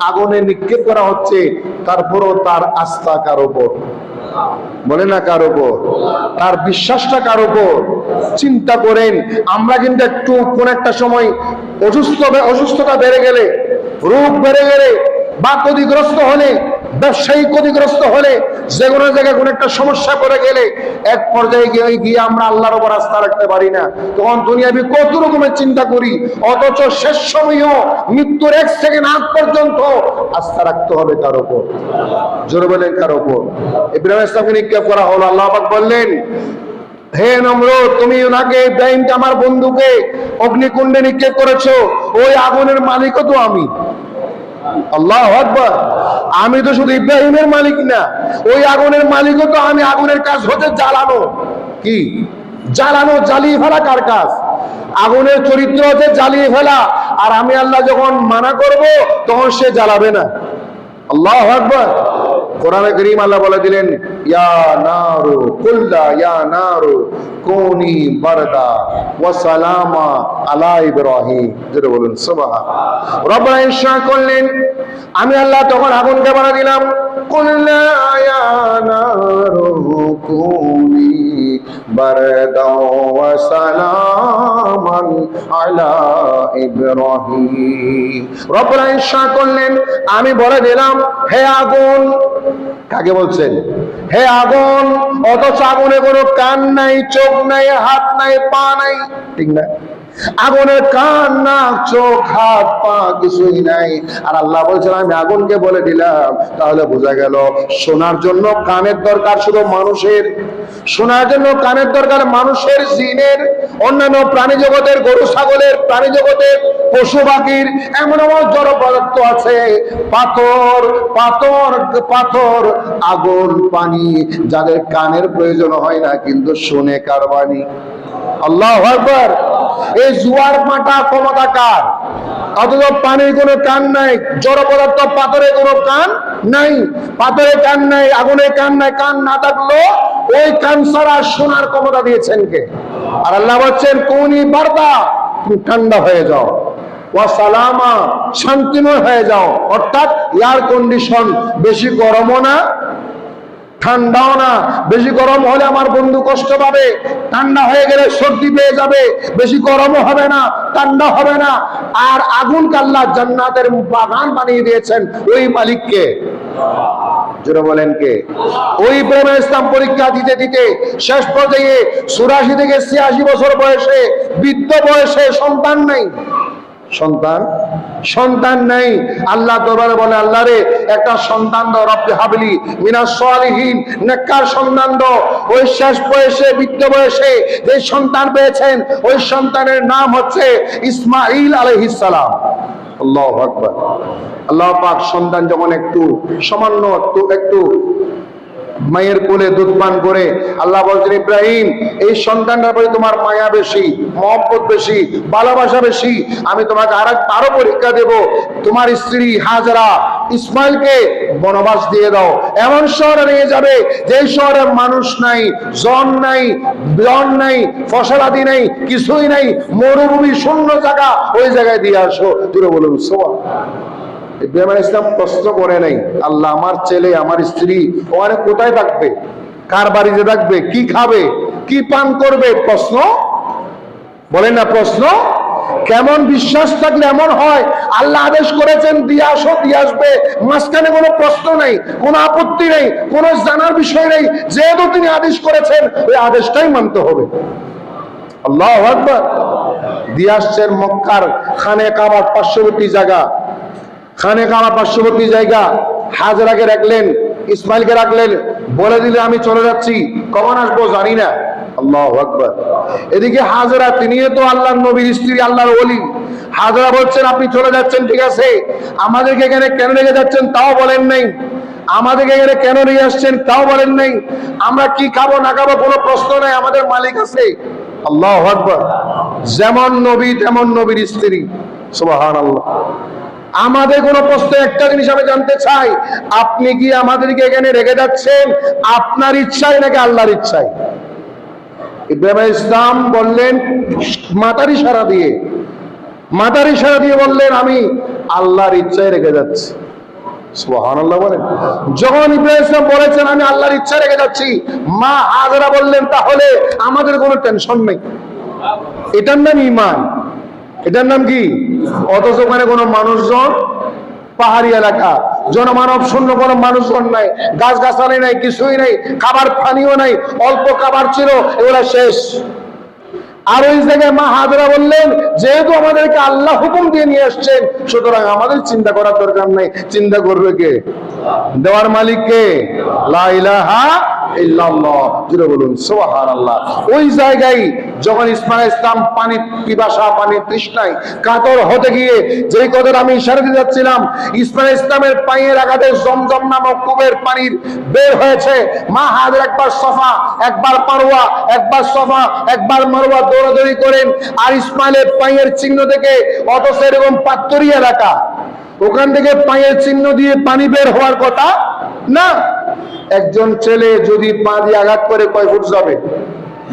আগুনে নিক্ষেপ করা হচ্ছে, তারপরও তার আস্থা কার উপর? বলে না কার উপর? তার বিশ্বাসটা কার উপর? চিন্তা করেন, আমরা কিন্তু একটু কোন একটা সময় অসুস্থতা বেড়ে গেলে, রোগ বেড়ে গেলে, বা ক্ষতিগ্রস্ত হলে, ব্যবসায়ী ক্ষতিগ্রস্ত হলে, যে কোনো জায়গায় কোনো একটা সমস্যা করে গেলে, এক পর্যায়ে গিয়ে আমরা আল্লাহর উপর আস্থা রাখতে পারি না। তখন দুনিয়াবি কত রকমের চিন্তা করি, অথচ শেষ সময়ও মৃত্যুর 1 সেকেন্ড আগ পর্যন্ত আস্থা রাখতে হবে কার উপর? জোরে বলেন কার উপর? ইব্রাহিম ইসলামকে নিক্ষেপ করা হলো। আল্লাহ পাক বললেন, হে নমরুদ, তুমি ওনাকে, ইব্রাহিমকে, আমার বন্ধুকে অগ্নিকুণ্ডে নিক্ষেপ করেছো, ওই আগুনের মালিকও তো আমি। আল্লাহু আকবার। আমি তো শুধু ইব্রাহিমের মালিক না, ওই আগুনের মালিকও তো আমি। আগুনের কাজ হচ্ছে জ্বালানো। কি জ্বালানো? জ্বালিয়ে ফেলা কার কাজ? আগুনের চরিত্র হচ্ছে জ্বালিয়ে ফেলা। আর আমি আল্লাহ যখন মানা করব তখন সে জ্বালাবে না। আল্লাহু আকবার। কোরআনে কারীম আল্লাহ বলে দিলেন, ইয়া নারু কুল্লা ইয়া নারু কুনি বারদা ওয়া সালামা আলা ইব্রাহিম। যেটা বলুন সুবহানাল্লাহ। রব্বুল ইরশাদ করলেন, আমি আল্লাহ তখন আগুনকে বলে দিলাম, কুল্লা ইয়া নারু কুনি বারদা ওয়া সালামান আলা ইব্রাহিম। রব্বুল ইরশাদ করলেন, আমি বলে দিলাম, হে আগুন। কাকে বলছেন? হে আগুন। অথচ আগুনে কোনো কান নাই, চোখ নাই, হাত নাই, পা নাই, ঠিক না? আগুনের কান, নাক, চোখ, হাত, পা কিছুই নাই। আর আল্লাহ বলছেন আমি আগুনকে বলে দিলাম। তাহলে বোঝা গেল শোনার জন্য কানের দরকার শুধু মানুষের, শোনার জন্য কানের দরকার মানুষের, জিনের, অন্যান্য প্রাণী জগতের, গরু ছাগলের, প্রাণী জগতের, পশু পাখির, এমন এমন জড় পদার্থ আছে, পাথর পাথর পাথর, আগুন, পানি, যাদের কানের প্রয়োজন হয় না কিন্তু শোনে কার বাণী। আল্লাহু আকবার। এই জুয়ার পাটা ক্ষমতা কার? অথচ পানির কোনো কান নাই, জড় পদার্থ পাথরের কোনো কান নাই, পাথরের কান নাই, আগুনের কান নাই। কান না থাকলো ওই কান ছাড়া শোনার ক্ষমতা দিয়েছেন কে? আর আল্লাহ বলছেন কুনি বারদা, তুমি ঠান্ডা হয়ে যাও, ওয়া সালামা, শান্তিময় হয়ে যাও। অর্থাৎ এয়ার কন্ডিশন, বেশি গরমও না ঠান্ডাও না। বেশি গরম হলে আমার বন্ধু কষ্ট পাবে, ঠান্ডা হয়ে গেলে সর্দি পেয়ে যাবে। বেশি গরমও হবে না, ঠান্ডা হবে না। আর আগুন আল্লাহ জান্নাতের বাগান বানিয়ে দিয়েছেন ওই মালিককে। জোরে বলেন কে? ওই ইব্রাহিম ইসলাম পরীক্ষা দিতে দিতে শেষ পর্যায়ে 84 থেকে 86 বছর বয়সে, বৃদ্ধ বয়সে সন্তান নাই, সন্তান নাই। আল্লাহ দরবারে বলে, আল্লাহ রে একটা সন্তান দাও, রব্বি হাবলি মিনাস সালিহিন, নেককার সন্তান দাও। ওই শেষ বয়সে, বৃদ্ধ বয়সে যে সন্তান পেয়েছেন, ওই সন্তানের নাম হচ্ছে ইসমাঈল আলাইহিস সালাম। আল্লাহু আকবার। আল্লাহ পাক সন্তান যখন একটু সামান্য একটু মায়ের কোলে দুধ পান করে, আল্লাহ বলছেন ইব্রাহিম, এই সন্তানটার প্রতি তোমার মায়া বেশি, মহব্বত বেশি, ভালোবাসা বেশি। আমি তোমাকে আরো পরীক্ষা দেব। তোমার স্ত্রী হাজরা ইসমাইলকে বনবাস দিয়ে দাও, এমন শহরে নিয়ে যাবে যে শহরে মানুষ নাই, জন নাই, বন নাই, ফসলাদি নাই, কিছুই নাই, মরুভূমি, শূন্য জায়গা, ওই জায়গায় দিয়ে আসো। তুই বলুন সুবহানাল্লাহ। ইব্রাহিম আলাইহিস সালাম প্রশ্ন করে নাই, আল্লাহ আমার ছেলে, আমার স্ত্রী ওখানে কোথায় থাকবে, কার বাড়িতে থাকবে, কি খাবে, কি পান করবে? প্রশ্ন বলেন না, প্রশ্ন। কেমন বিশ্বাস থাকলে এমন হয়? আল্লাহ আদেশ করেছেন দিয়ে আসো, দিয়ে আসবে, মাঝখানে কোনো প্রশ্ন নেই, কোনো আপত্তি নেই, কোনো জানার বিষয় নেই। যেহেতু তিনি আদেশ করেছেন ওই আদেশটাই মানতে হবে। আল্লাহু আকবার। দিয়ে আসছেন মক্কার খানে কাবার পার্শ্ববর্তী জায়গা, খানে কাবা পার্শ্ববর্তী জায়গা। হাজরাকে রাখলেন, ইসমাইলকে রাখলেন, বলে দিলে আমি চলে যাচ্ছি, কখন আসবো জানি না। আল্লাহু আকবার। এদিকে হাজরা, তিনিও তো আল্লাহর নবীর স্ত্রী, আল্লাহর ওলি। হাজরা বলছেন আপনি চলে যাচ্ছেন, ঠিক আছে, আমাদেরকে এখানে কেন রেখে যাচ্ছেন তাও বলেন নাই, আমাদেরকে এখানে কেন নিয়ে আসছেন তাও বলেন নাই, আমরা কি খাবো না খাবো কোনো প্রশ্ন নাই, আমাদের মালিক আছে। আল্লাহু আকবার। যেমন নবী তেমন নবীর স্ত্রী, সুবহানাল্লাহ। আমাদের কোনো প্রশ্ন, একটা জিনিস আমি জানতে চাই, আপনি কি আমাদেরকে এখানে রেখে যাচ্ছেন আপনার ইচ্ছায় নাকি আল্লাহর ইচ্ছায়? ইব্রাহিম আলাইহিস সালাম বললেন মাথার ইশারা দিয়ে বললেন আমি আল্লাহর ইচ্ছায় রেখে যাচ্ছি। সুবহানাল্লাহ বলেন। যখন ইব্রাহিম আলাইহিস সালাম বলেছেন আমি আল্লাহর ইচ্ছায় রেখে যাচ্ছি, মা হাজরা বললেন তাহলে আমাদের কোনো টেনশন নেই। এটার নাম ঈমান, এটার নাম কি? অথচ ওখানে কোনো মানুষজন, পাহাড়ি এলাকা, জনমানব শূন্য, কোনো মানুষজন নাই, গাছ গাছালি নাই, কিছুই নাই, খাবার পানিও নাই, অল্প খাবার ছিল, এগুলা শেষ। আর ওই জায়গায় মা হাজরা বললেন যেহেতু আমাদেরকে আল্লাহ হুকুম দিয়ে নিয়ে আসছেন, সুতরাং আমাদের চিন্তা করার দরকার নাই। চিন্তা করবে কে? দেওয়ার মালিক কে? লা ইলাহা ইল্লাল্লাহ। জুড়ে বলুন সুবহানাল্লাহ। ওই জায়গায় যখন ইসমাঈল আলাইহিস সালাম পানি পিপাসা, পানি তৃষ্ণায় কাতর হতে গিয়ে যেই কথাটা আমি ইশারা দিয়ে যাচ্ছিলাম, ইসমাঈল আলাইহিস সালামের পায়ের আঘাতে জমজম নামক কূপের পানি বের হয়েছে। মা হাজরা একবার সফা, একবার মারওয়া, একবার সফা, একবার মারওয়া দৌড়াদৌড়ি করেন, আর ইসমাঈলের পায়ের চিহ্ন থেকে, অথচ এরকম পাত্তরি এলাকা, ওখান থেকে পায়ের চিহ্ন দিয়ে পানি বের হওয়ার কথা না। একজন ছেলে যদি পা দিয়ে আঘাত করে কয় ফুট যাবে?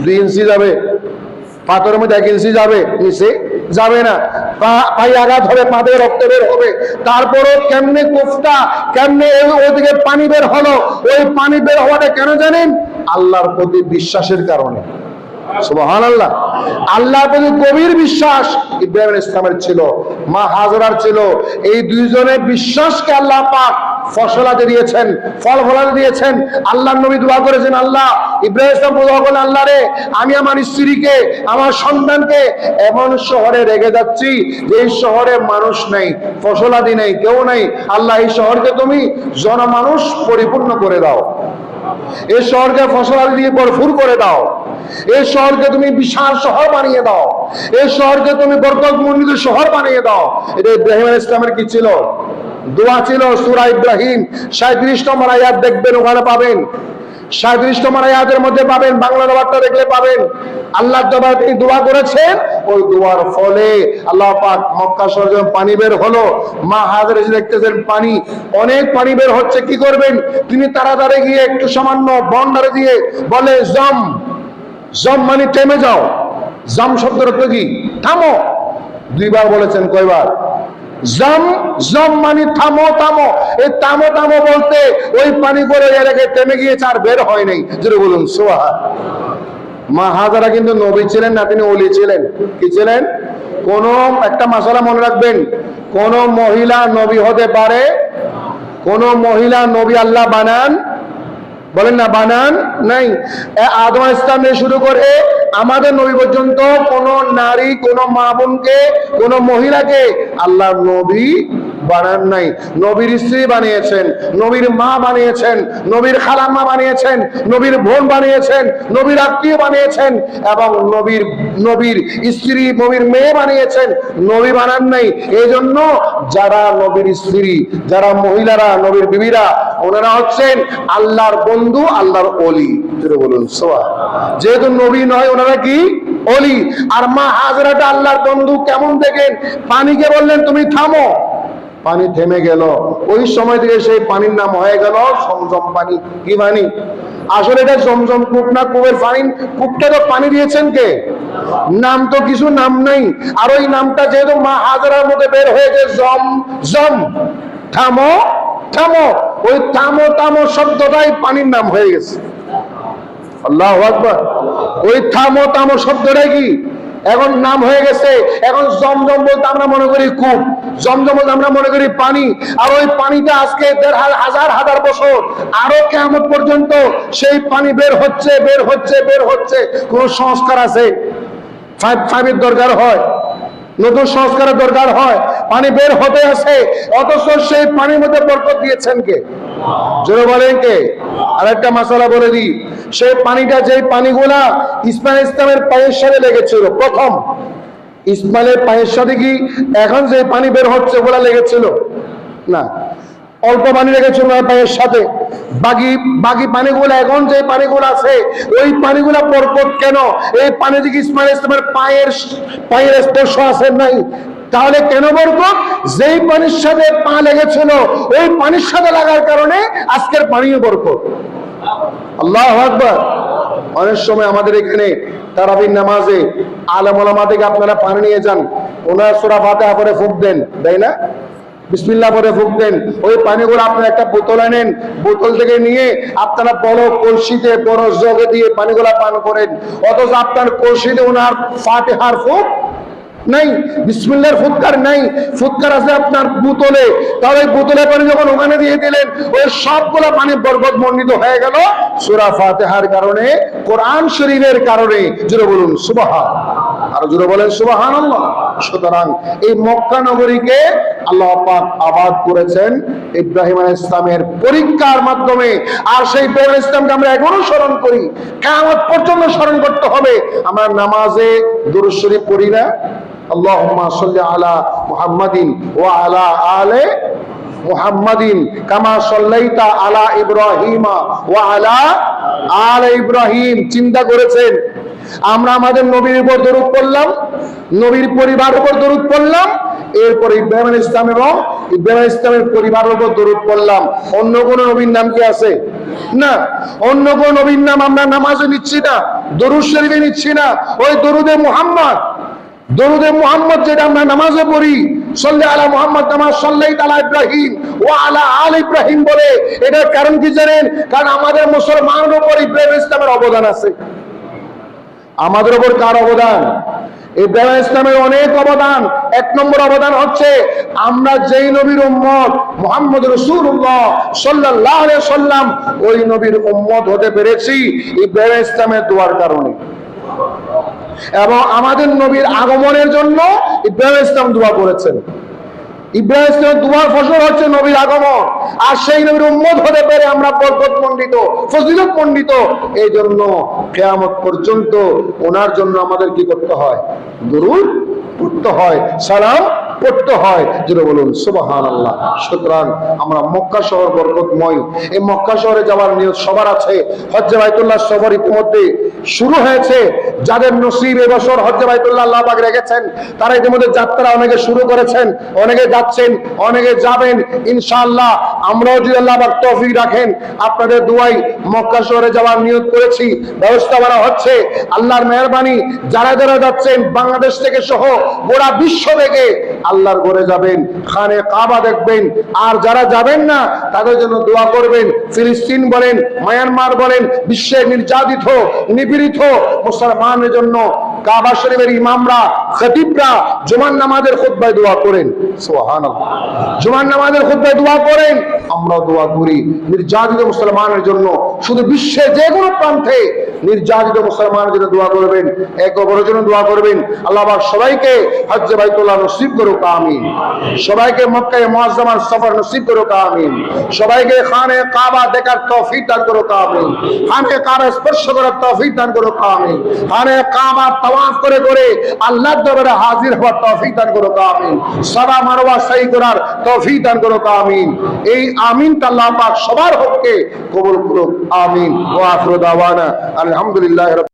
2 ইঞ্চি যাবে? পাথরের মধ্যে 1 ইঞ্চি যাবে? নিচে যাবে না। পায়ে আঘাত হবে, পা দিয়ে রক্ত বের হবে। তারপরও কেমনে কোফটা, কেমনে ওদিকে পানি বের হলো? ওই পানি বের হওয়াটা কেন জানেন? আল্লাহর প্রতি বিশ্বাসের কারণে। সুবহানাল্লাহ। আল্লাহর প্রতি গভীর বিশ্বাস ইব্রাহিম আলাইহিস সালামের ছিল, মা হাজরার ছিল। এই দুইজনের বিশ্বাসকে আল্লাহ পাক ফসলাতে দিয়েছেন, ফল ফলাতে দিয়েছেন। আল্লাহর নবী দোয়া করেছেন, আল্লাহ, ইব্রাহিম আলাইহিস সালাম দোয়া করলেন, আল্লাহ রে, আমি আমার স্ত্রীকে, আমার সন্তানকে এমন শহরে রেখে যাচ্ছি যে এই শহরে মানুষ নেই, ফসলাদি নেই, কেউ নেই। আল্লাহ, এই শহরকে তুমি জনমানুষ পরিপূর্ণ করে দাও, এই শহরকে ফসলাদি দিয়ে ভরপুর করে দাও, এই শহরকে তুমি বিশাল শহর বানিয়ে দাও, এই শহরকে তুমি বরকতমণ্ডিত শহর বানিয়ে দাও। এটা ইব্রাহিম আলাইহিস সালামের কি ছিল? দোয়া ছিল। সূরা ইব্রাহিম 37 নম্বর আয়াত দেখবেন, ওখানে পাবেন। 37 নম্বর আয়াতের মধ্যে পাবেন, বাংলা অনুবাদটা দেখলে পাবেন। আল্লাহর দরবারে তিনি দোয়া করেছেন, ওই দোয়ার ফলে আল্লাহ পাক মক্কা শহরে যখন পানি বের হলো, মা হাজরা এসে দেখতেছেন পানি, অনেক পানি বের হচ্ছে। কি করবেন? তিনি তাড়াতাড়ি গিয়ে একটু সামান্য বন্ডারে দিয়ে বলে, জম। জম মানে থেমে যাও। জম শব্দের অর্থ কি? থামো। 2 বার বলেছেন। কয়বার? জম। জম মানে থামো, থামো। এই থামো থামো বলতে ওই পানি করে এলাকায় থেমে গিয়েছে, আর বের হয় নাই। জোরে বলুন সুবহান। মা হাজারা কিন্তু নবী ছিলেন না, তিনি ওলি ছিলেন। কি ছিলেন? কোন একটা মাসালা মনে রাখবেন, কোন মহিলা নবী হতে পারে, কোন মহিলা নবী আল্লাহ বানান, বলেন না, বানান নাই। আদম আলাইহিস সালাম থেকে শুরু করে আমাদের নবী পর্যন্ত কোন নারী, কোন মা বোনকে, কোন মহিলাকে আল্লাহ নবী বানান নাই। নবীর স্ত্রী বানিয়েছেন, নবীর মা বানিয়েছেন, নবীর খালাম্মা বানিয়েছেন, নবীর বোন বানিয়েছেন, নবীর আত্মীয় বানিয়েছেন, এবং নবীর স্ত্রী, নবীর মেয়ে বানিয়েছেন। নবী বানান নাই। এই জন্য যারা নবীর স্ত্রী, যারা মহিলারা, নবীর বিবিরা, ওনারা হচ্ছেন আল্লাহর বন্ধু, আল্লাহর ওলি। যেটা বলুন সুবহান। যেহেতু নবী নয়, ওনারা কি? ওলি। আর মা হাজরাটা আল্লাহর বন্ধু। কেমন দেখেন? পানিকে বললেন তুমি থামো, পানি থেমে গেল। ওই সময় থেকে সেই পানির নাম হয়ে গেল জমজম পানি। কি পানি? আসলে এটা জমজম কূপ না, কূপের পানি। কূপটা তো পানি দিয়েছেন কে? নাম তো কিছু নাম নাই। আর ওই নামটা যেহেতু মা হাজরার মধ্যে বের হয়ে গেছে, জম জম, থামো থামো, ওই থামো থামো শব্দটাই পানির নাম হয়ে গেছে। আল্লাহু আকবার। ওই থামো থামো শব্দটাই কি এখন নাম হয়ে গেছে। এখন জমজম বলতে আমরা মনে করি কূপ, জমজম বলতে আমরা মনে করি পানি। আর ওই পানিটা আজকে 1,500 বছর, আরো কিয়ামত পর্যন্ত সেই পানি বের হচ্ছে, বের হচ্ছে, বের হচ্ছে। কোন সংস্কার আছে? 5 দরকার হয়, নতুন সংস্কারের দরকার হয়। পানি বের হতে আছে, অথচ সেই পানির মধ্যে বরকত দিয়েছেন কে? জোরে বলেন কে? আর একটা মাসালা বলে দিই, সেই পানিটা, যেই পানিগুলা ইসমাঈল ইসলামের পায়ের সাথে লেগেছিল, প্রথম ইসমাইলের পায়ের সাথে কি এখন যে পানি বের হচ্ছে ওগুলা লেগেছিল না? অল্প পানি লেগেছিল পায়ের সাথে। বাকি পানিগুলো, এখন যে পানিগুলো আছে, ওই পানিগুলা বরকত কেন? এই পানি থেকে ইসমাঈল ইসলামের পায়ের স্পর্শ আছে নাই? তাহলে কেন বরকত? যেই পানির সাথে পা লেগেছিল, ওই পানির সাথে লাগার কারণে আজকের পানিও বরকত। আল্লাহু আকবার। অনেক সময় আমাদের এখানে তারাবির নামাজে আলেম ওলামা থেকে আপনারা পানি নিয়ে যান, ওনারা সূরা ফাতিহা পড়ে ফুঁক দেন, তাই না? বিসমিল্লাহ পড়ে ফুঁক দেন। ওই পানিগুলো আপনারা একটা বোতলে নেন, বোতল থেকে নিয়ে আপনারা বড় কলসিতে, বড় জগে দিয়ে পানিগুলা পান করেন। অথচ আপনার কলসিতে ওনার ফাতিহার ফুঁক নাই, বিসমিল্লাহর ফুৎকার নাই, ফুৎকার আছে আপনার বোতলে। তাহলে বোতলে পানি যখন ওখানে দিয়ে দিলেন, ওই সবগুলো পানি বরকত মণ্ডিত হয়ে গেল সূরা ফাতিহার কারণে, কোরআন শরীফের কারণে। জোরে বলুন সুবহান। আর জোরে বলেন সুবহানাল্লাহ। সুতরাং এই মক্কা নগরীকে আল্লাহ পাক আবাদ করেছেন ইব্রাহিম আলাইহিস সালামের পরীক্ষার মাধ্যমে। আর সেই ইব্রাহিম আলাইহিস সালামকে আমরা এখনো স্মরণ করি, কিয়ামত পর্যন্ত স্মরণ করতে হবে। আমরা নামাজে দুরূদ শরীফ পড়ি না? আল্লাহুম্মা সাল্লি আলা মুহাম্মাদিন ওয়া আলা আলে মুহাম্মাদিন কামা সাল্লাইতা আলা ইব্রাহিমা ওয়া আলা আলে ইব্রাহিম। চিন্তা করেছেন, আমরা আমাদের নবীর উপর দরুদ পড়লাম, নবীর পরিবারের উপর দরুদ পড়লাম, এরপর ইব্রাহিম আলাইহিস সালাম এবং ইব্রাহিম আলাইহিস সালামের পরিবারের উপর দরুদ পড়লাম। অন্য কোন নবীর নাম কি আছে? না। অন্য কোন নবীর নাম আমরা নামাজে নিচ্ছি না, দরুদ শরীফে নিচ্ছি না। ওই দরুদে মুহাম্মদ, দরুদে মুহাম্মদ যেটা আমরা নামাজে পড়ি, সাল্লি আলা মুহাম্মদ কামা সাল্লাইতা আলা ইব্রাহিম ওয়া আলা আলি ইব্রাহিম বলে, এটার কারণ কি জানেন? কারণ আমাদের মুসলমানদের উপর ইব্রাহিম ইসলামের অবদান আছে। আমাদের উপর কার অবদান? ইব্রাহিম ইসলামের অনেক অবদান। এক নম্বর অবদান হচ্ছে আমরা যেই নবীর উম্মত মুহাম্মদ রাসূলুল্লাহ সাল্লাল্লাহু আলাইহি ওয়াসাল্লাম, ওই নবীর উম্মত হতে পেরেছি ইব্রাহিম ইসলামের দোয়ার কারণে। এবং আমাদের নবীর আগমনের জন্য ইব্রাহিম ইসলাম দোয়া করেছেন। ইব্রাহিম ইসলামের দোয়ার ফসল হচ্ছে নবীর আগমন। আর সেই নবীর উম্মত হতে পেরে আমরা বরকত মণ্ডিত, ফজিলত মণ্ডিত। এই জন্য কিয়ামত পর্যন্ত ওনার জন্য আমাদের কি করতে হয়? দরুদ পড়তে হয়, সালাম পড়তে হয়। যেটা বলুন সুবহানাল্লাহ। সুতরাং আমরা মক্কা শহর বরকতময়, এই মক্কা শহরে যাওয়ার নিয়ত সবার আছে। হজ্জে বাইতুল্লাহ সফর ইতিমধ্যে শুরু হয়েছে। যাদের নসিব এবছর হজ্জে বাইতুল্লাহ আল্লাহ পাক রেখেছেন, তারা ইতিমধ্যে যাত্রা অনেকে শুরু করেছেন, অনেকে যাচ্ছেন, অনেকে যাবেন ইনশাআল্লাহ। আমরাও যদি আল্লাহ পাক তৌফিক রাখেন, আপনাদের দুয়াই মক্কা শহরে যাওয়ার নিয়ত করেছি, ব্যবস্থা করা হচ্ছে। আল্লাহর মেহেরবানি, যারা যারা যাচ্ছেন বাংলাদেশ থেকে সহ গোটা বিশ্ব থেকে আল্লাহর ঘরে যাবেন, খানে কাবা দেখবেন। আর যারা যাবেন না তাদের জন্য দোয়া করবেন। ফিলিস্তিন বলেন, মায়ানমার বলেন, বিশ্বের নির্যাতিত নিপীড়িত মুসলমানের জন্য কাবা শরীফের ইমামরা, খতিবরা জুমার নামাজের খুতবায় দোয়া করেন। সুবহানাল্লাহ। জুমার নামাজের খুতবায় দোয়া করেন, আমরাও দোয়া করি নির্যাতিত মুসলমানের জন্য। শুধু বিশ্বের যে কোনো প্রান্তে নির্যাতিত মুসলমানের জন্য দোয়া করবেন, এক অপরের জন্য দোয়া করবেন। আল্লাহ পাক সবাইকে হজ্জে বাইতুল্লাহ নসিব করুক, আমিন। সবাইকে মক্কায়ে মুআজ্জামার সফর নসিব করুক, আমিন। সবাইকে খানে কাবা দেখার তৌফিক দান করুক, আমিন। খানে কাবা স্পর্শ করার তৌফিক দান করুক, আমিন। খানে কাবা তাওয়াফ করে করে আল্লাহর দরবারে হাজির হওয়ার তৌফিক দান করুক, আমিন। সাফা মারওয়া সাই করার তৌফিক দান করুক, আমিন। এই আমিনটা আল্লাহ পাক সবার হককে কবুল করুক, আমিন। ওয়া আখিরু দাওয়ানা আলহামদুলিল্লাহি।